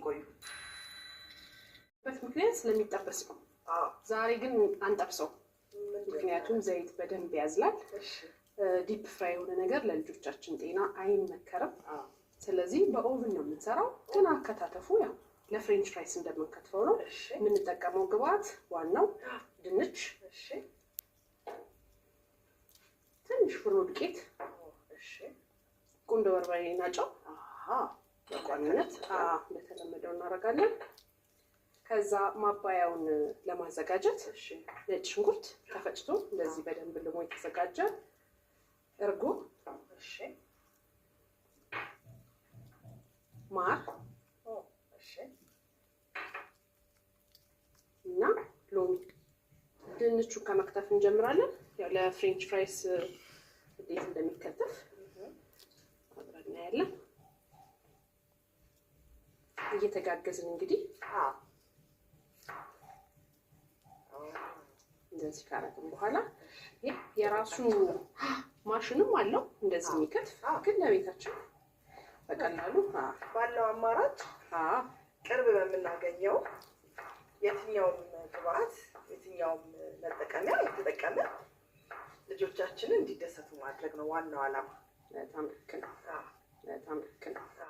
ቆዩ? ምክንያት ስለሚጠበስ ነው። ዛሬ ግን አንጠብሰው፣ ምክንያቱም ዘይት በደንብ ያዝላል። ዲፕ ፍራይ የሆነ ነገር ለልጆቻችን ጤና አይመከርም። ስለዚህ በኦቭን ነው የምንሰራው። ግን አከታተፉ ያው ለፍሬንች ፍራይስ እንደምንከትፈው ነው የምንጠቀመው። ግብአት ዋናው ድንች፣ ትንሽ ፍርኖ ዱቄት፣ ቁንዶ በርበሬና ጨው በቋሚነት እንደተለመደው እናደርጋለን። ከዛ ማባያውን ለማዘጋጀት ነጭ ሽንኩርት ተፈጭቶ እንደዚህ በደንብ ልሞ የተዘጋጀ እርጎ፣ ማር እና ሎሚ። ድንቹ ከመክተፍ እንጀምራለን። ያው ለፍሬንች ፍራይስ እንዴት እንደሚከተፍ አብረን እናያለን። እየተጋገዝን እንግዲህ እንደዚህ ካረግን በኋላ የራሱ ማሽንም አለው እንደዚህ የሚከትፍ። ግን ለቤታችን በቀላሉ ባለው አማራጭ ቅርብ በምናገኘው የትኛውም ግብአት የትኛውም መጠቀሚያ የተጠቀመ ልጆቻችንን እንዲደሰቱ ማድረግ ነው ዋናው ዓላማ። በጣም ልክ ነው።